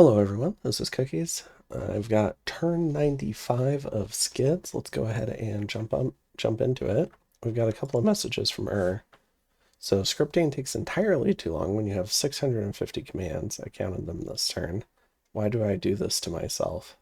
Hello everyone, this is Cookies. I've got turn 95 of Skids. Let's go ahead and jump into it. We've got a couple of messages from So scripting takes entirely too long when you have 650 commands. I counted them this turn. Why do I do this to myself?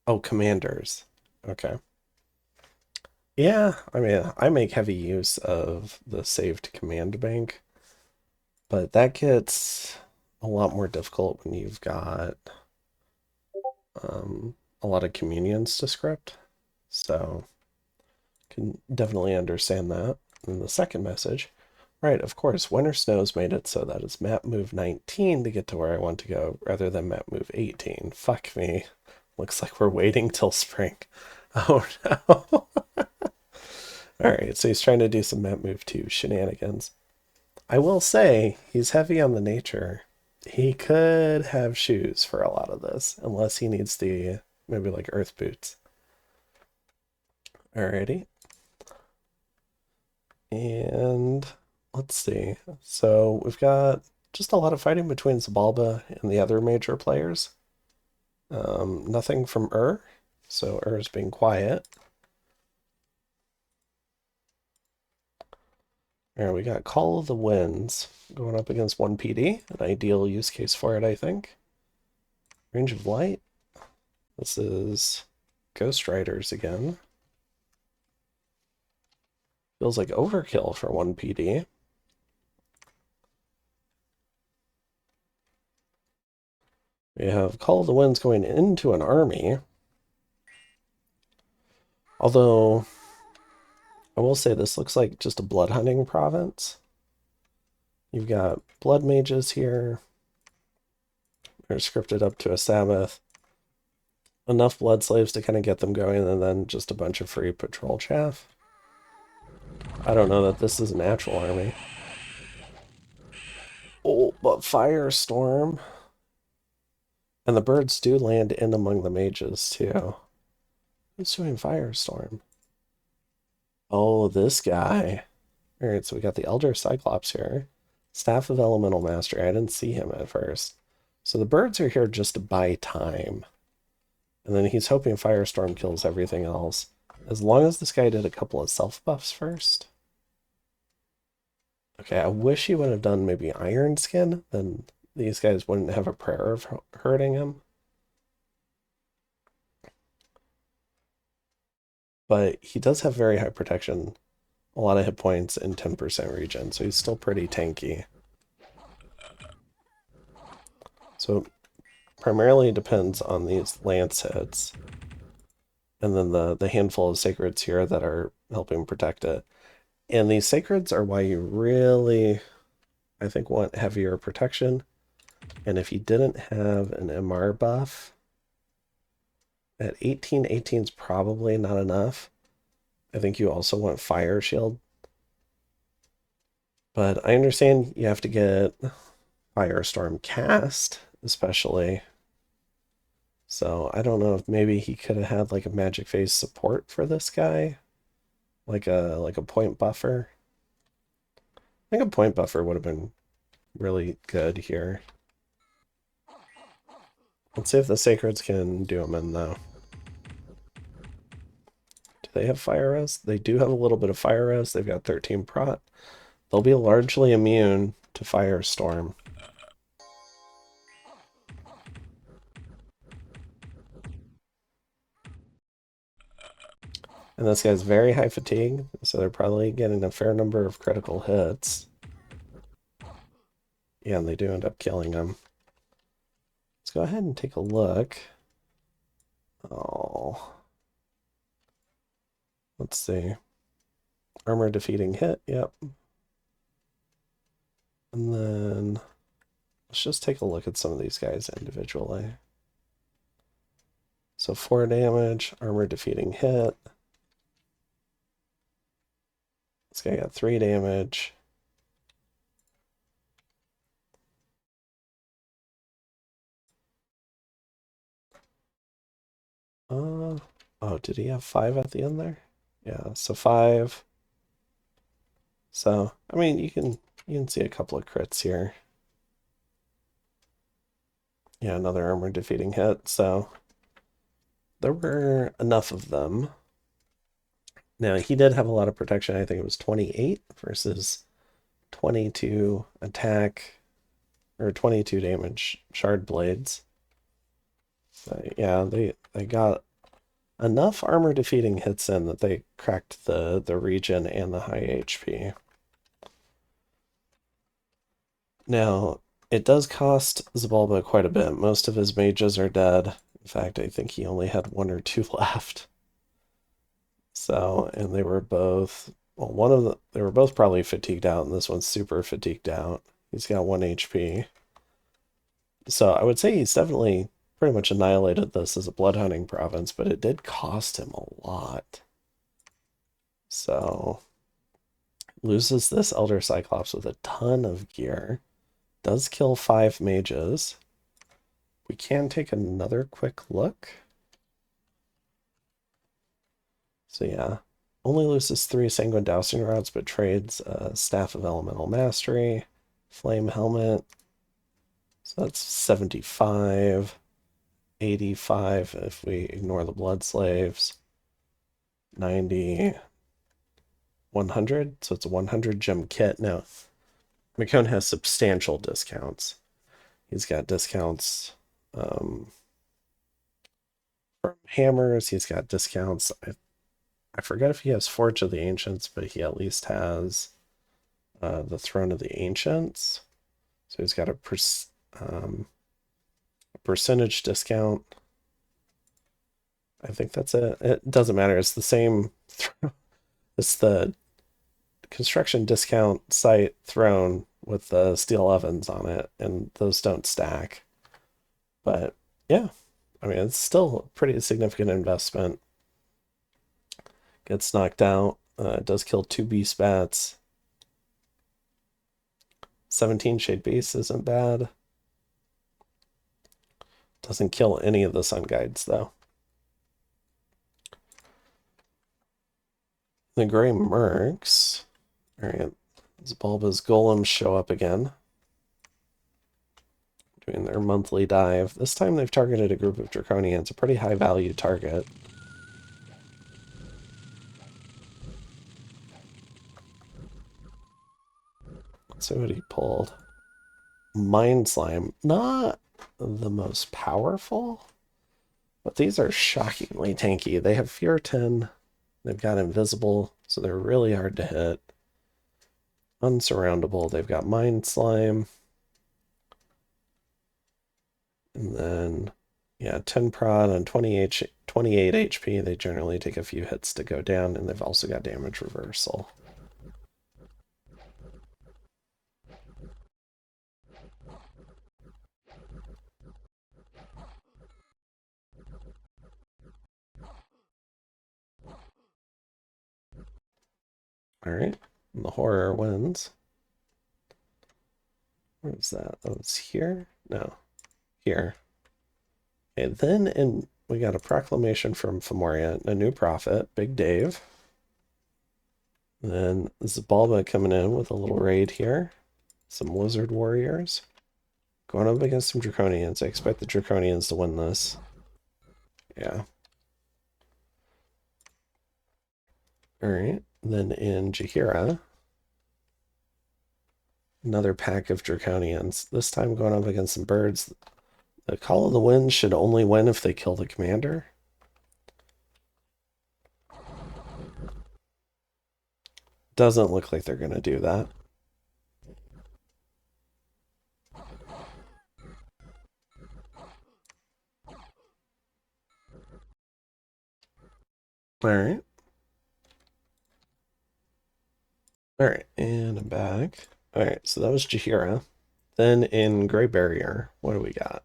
Oh, commanders. Okay. Yeah, I mean, I make heavy use of the saved command bank, but that gets a lot more difficult when you've got a lot of communions to script. So can definitely understand that. And the second message, right, of course, winter snows made it so that it's map move 19 to get to where I want to go rather than map move 18. Fuck me. Looks like we're waiting till spring. Oh no. Alright, so he's trying to do some map move 2 shenanigans. I will say he's heavy on the nature. He could have shoes for a lot of this, unless he needs the maybe like earth boots. Alrighty. And let's see. So we've got just a lot of fighting between Xibalba and the other major players. Nothing from so is being quiet. Alright, we got Call of the Winds going up against 1 PD, an ideal use case for it, I think. Range of Light. This is Ghost Riders again. Feels like overkill for 1 PD. We have Call of the Winds going into an army. Although, I will say this looks like just a blood hunting province. You've got blood mages here. They're scripted up to a Sabbath. Enough blood slaves to kind of get them going, and then just a bunch of free patrol chaff. I don't know that this is a natural army. Oh, but Firestorm. And the birds do land in among the mages, too. Who's doing Firestorm? Oh, this guy. Alright, so we got the Elder Cyclops here. Staff of Elemental Master. I didn't see him at first. So the birds are here just to buy time. And then he's hoping Firestorm kills everything else. As long as this guy did a couple of self-buffs first. Okay, I wish he would have done maybe Iron Skin. Then these guys wouldn't have a prayer of hurting him. But he does have very high protection. A lot of hit points and 10% regen. So he's still pretty tanky. So primarily depends on these lance hits. And then the handful of sacreds here that are helping protect it. And these sacreds are why you really, I think, want heavier protection. And if you didn't have an MR buff, at 18, 18 is probably not enough. I think you also want Fire Shield. But I understand you have to get Firestorm cast, especially. So I don't know if maybe he could have had like a magic phase support for this guy. Like a point buffer. I think a point buffer would have been really good here. Let's see if the Sacreds can do them in though. Do they have fire res? They do have a little bit of fire res. They've got 13 prot. They'll be largely immune to Firestorm. And this guy's very high fatigue, so they're probably getting a fair number of critical hits. Yeah, and they do end up killing him. Let's go ahead and take a look. Oh. Let's see. Armor defeating hit, yep. And then let's just take a look at some of these guys individually. So 4 damage, armor defeating hit. This guy got 3 damage. Oh, did he have 5 at the end there? Yeah, so 5. So, I mean, you can see a couple of crits here. Yeah, another armor defeating hit. So there were enough of them. Now, he did have a lot of protection. I think it was 28 versus 22 attack, or 22 damage shard blades. But yeah, they got enough armor defeating hits in that they cracked the regen and the high HP. Now, it does cost Xibalba quite a bit. Most of his mages are dead. In fact, I think he only had one or two left. So, and they were both, well, they were both probably fatigued out, and this one's super fatigued out. He's got 1 HP. So I would say he's definitely pretty much annihilated this as a blood hunting province, but it did cost him a lot. So loses this Elder Cyclops with a ton of gear. Does kill 5 mages. We can take another quick look. So yeah, only loses 3 Sanguine Dowsing Rods, but trades Staff of Elemental Mastery, Flame Helmet. So that's 75, 85 if we ignore the Blood Slaves, 90, 100. So it's a 100 gem kit. Now, Mekone has substantial discounts. He's got discounts from hammers. He's got discounts. I forget if he has Forge of the Ancients, but he at least has the Throne of the Ancients. So he's got a percentage discount. I think that's it. It doesn't matter. It's the same. It's the construction discount site throne with the steel ovens on it, and those don't stack. But yeah, I mean, it's still a pretty significant investment. Gets knocked out. It does kill 2 beast bats. 17 shade beasts isn't bad. Doesn't kill any of the sun guides though. The gray mercs. All right, Xibalba's golems show up again, doing their monthly dive. This time they've targeted a group of draconians, a pretty high value target. Let's see what he pulled. Mind Slime, not the most powerful, but these are shockingly tanky. They have Fear 10, they've got Invisible, so they're really hard to hit. Unsurroundable, they've got Mind Slime. And then, yeah, 10 prod on 28 HP. They generally take a few hits to go down, and they've also got damage reversal. All right, and the horror wins. Where is that? Oh, it's here? No, here. And then we got a proclamation from Fomoria, a new prophet, Big Dave. And then Xibalba coming in with a little raid here. Some lizard warriors. Going up against some draconians. I expect the draconians to win this. Yeah. Alright. Then in Jaheira, another pack of draconians. This time going up against some birds. The Call of the Wind should only win if they kill the commander. Doesn't look like they're going to do that. Alright. Alright, and I'm back. Alright, so that was Jaheira. Then in Grey Barrier, what do we got?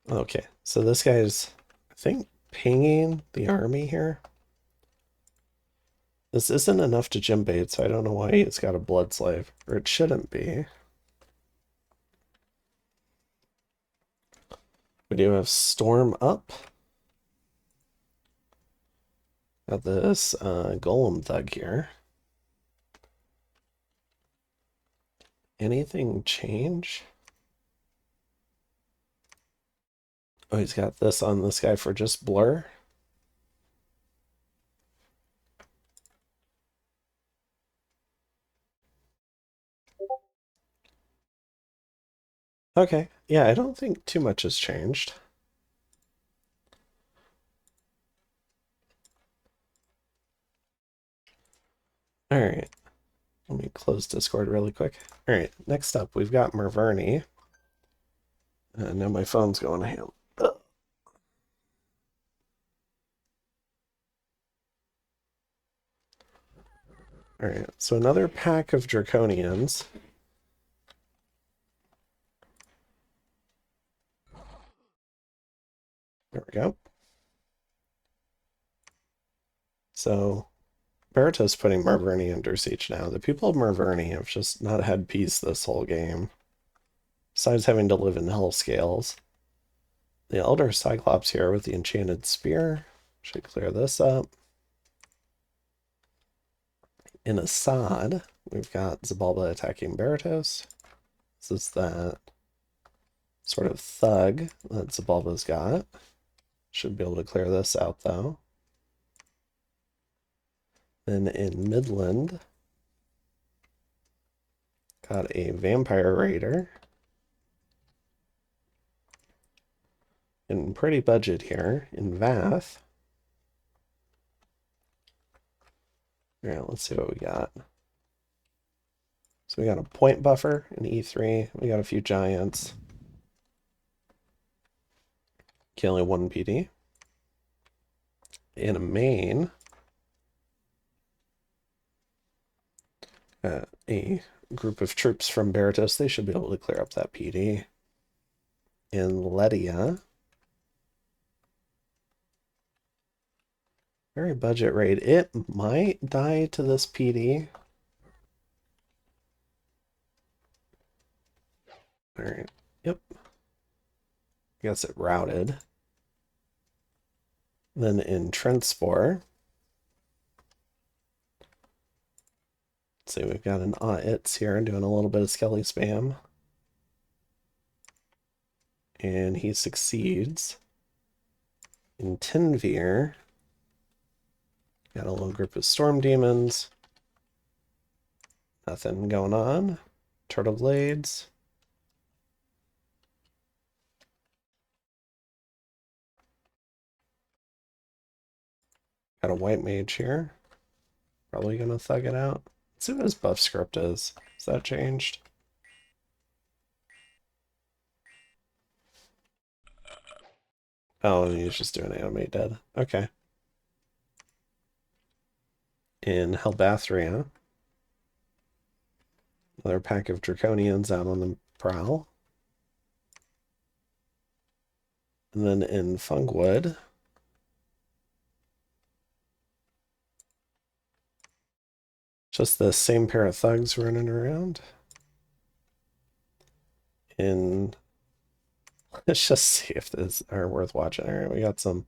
Okay, so this guy's, I think, pinging the army here. This isn't enough to gem bait, so I don't know why it's got a blood slave, or it shouldn't be. We do have Storm up. Got this golem thug here. anything change? Oh, he's got this on this guy for just blur. Okay, yeah, I don't think too much has changed. All right, let me close Discord really quick. All right, next up, we've got Marverni. Now my phone's going to ham. All right, so another pack of Draconians. There we go. So Berytos putting Marverni under siege now. The people of Marverni have just not had peace this whole game. Besides having to live in hellscales. The Elder Cyclops here with the Enchanted Spear. Should clear this up. In Assad, we've got Xibalba attacking Berytos. This is that sort of thug that Xibalba's got. Should be able to clear this out, though. Then in Midland, got a Vampire Raider. In pretty budget here. In Vath. Alright, let's see what we got. So we got a point buffer in E3. We got a few giants. Killing one PD. In a main, a group of troops from Berytos. They should be able to clear up that PD. In Ledia, very budget raid. It might die to this PD. All right. Yep. Guess it routed. Then in Trentspore, let's see, we've got an It's here doing a little bit of Skelly spam. And he succeeds. In Tinvir, got a little group of Storm Demons. Nothing going on. Turtle Blades. Got a White Mage here. Probably gonna thug it out. Let's see what his buff script is. Has that changed? Oh, he's just doing animate dead. Okay. In Helbathria, another pack of Draconians out on the prowl. And then in Funkwood, just the same pair of thugs running around. Let's just see if these are worth watching. All right, we got some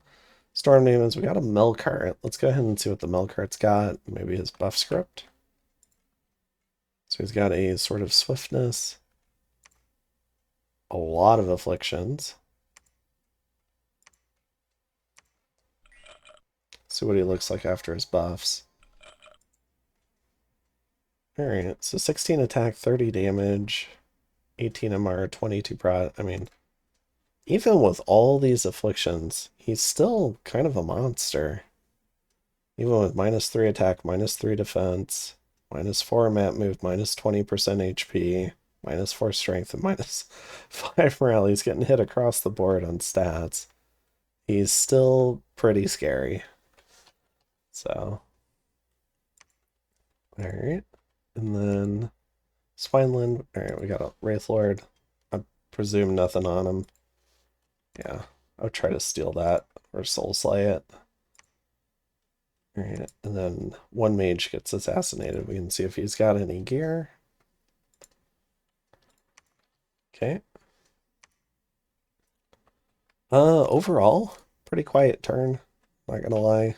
Storm Demons. We got a Melcart. Let's go ahead and see what the Melcart's got. Maybe his buff script. So he's got a sort of swiftness, a lot of afflictions. See what he looks like after his buffs. Alright, so 16 attack, 30 damage, 18 MR, 22 prot. I mean, even with all these afflictions, he's still kind of a monster. Even with -3 attack, -3 defense, -4 map move, -20% HP, -4 strength, and -5 morale. He's getting hit across the board on stats. He's still pretty scary. So, alright. And then Swineland. Alright, we got a Wraithlord. I presume nothing on him. Yeah, I'll try to steal that or soul slay it. Alright, and then one mage gets assassinated. We can see if he's got any gear. Okay. Overall, pretty quiet turn. Not gonna lie.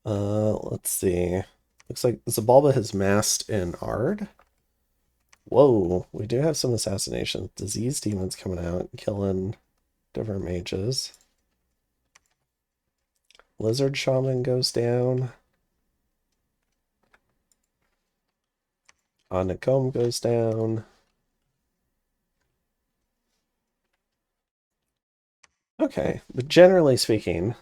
Let's see. Looks like Xibalba has massed in Ard. Whoa, we do have some assassinations. Disease demons coming out, killing different mages. Lizard Shaman goes down. Honeycomb goes down. Okay, but generally speaking,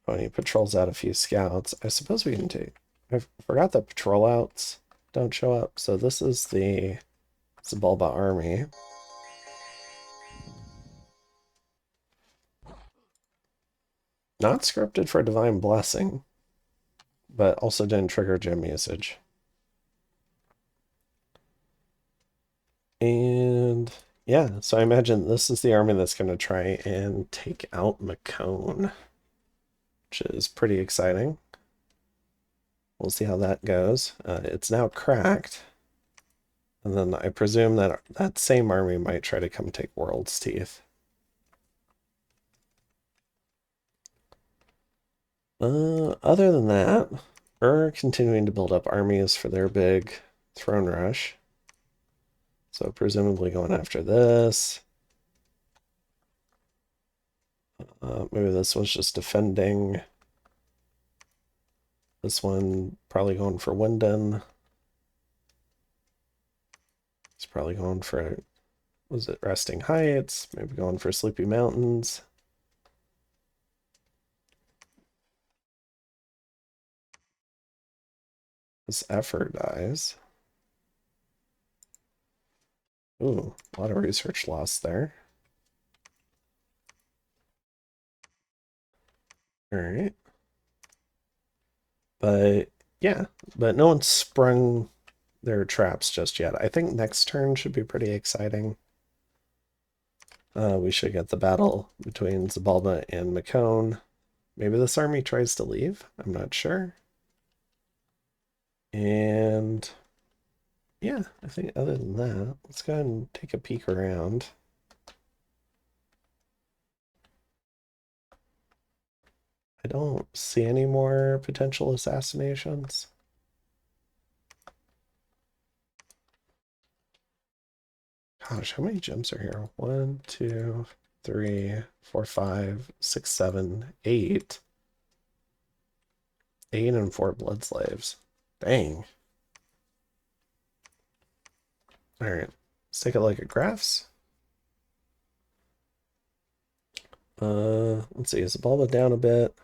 when he patrols out a few scouts, I suppose we can take... I forgot that patrol outs don't show up, so this is the Xibalba army. Not scripted for Divine Blessing, but also didn't trigger gem usage. And yeah, so I imagine this is the army that's going to try and take out Mekone, which is pretty exciting. We'll see how that goes. It's now cracked. And then I presume that that same army might try to come take World's Teeth. Other than that, we're continuing to build up armies for their big throne rush. So presumably going after this. Maybe this one's just defending. This one probably going for Winden. It's probably going for, was it Resting Heights? Maybe going for Sleepy Mountains. This effort dies. Ooh, a lot of research lost there. All right. But yeah, but no one's sprung their traps just yet. I think next turn should be pretty exciting. We should get the battle between Xibalba and Mekone. Maybe this army tries to leave. I'm not sure. And yeah, I think other than that, let's go ahead and take a peek around. I don't see any more potential assassinations. Gosh, how many gems are here? 1, 2, 3, 4, 5, 6, 7, 8. 8 and 4 blood slaves. Dang. Alright, let's take a look at graphs. Let's see, is Xibalba down a bit?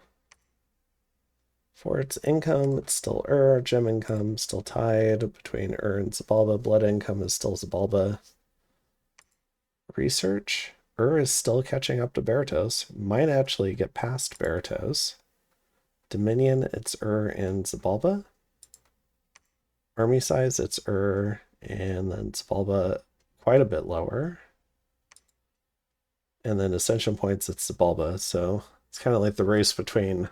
For its income, it's still gem income, still tied between and Xibalba. Blood income is still Xibalba. Research, is still catching up to Berytos. Might actually get past Berytos. Dominion, it's and Xibalba. Army size, it's and then Xibalba quite a bit lower. And then Ascension points, it's Xibalba. So it's kind of like the race between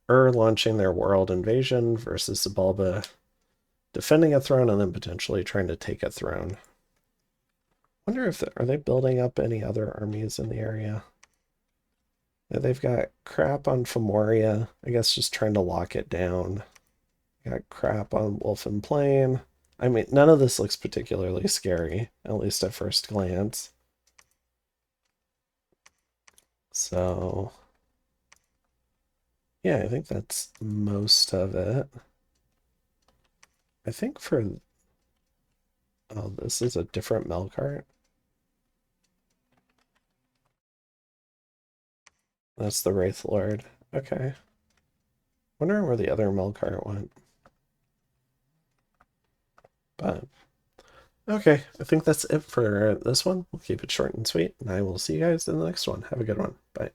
launching their world invasion versus Xibalba defending a throne and then potentially trying to take a throne. Wonder if are they building up any other armies in the area? Yeah, they've got crap on Fomoria. I guess just trying to lock it down. Got crap on Wolfen Plain. I mean, none of this looks particularly scary, at least at first glance. So, yeah, I think that's most of it. I think for... Oh, this is a different Melkart. That's the Wraith Lord. Okay. Wondering where the other Melkart went. But, okay, I think that's it for this one. We'll keep it short and sweet, and I will see you guys in the next one. Have a good one. Bye.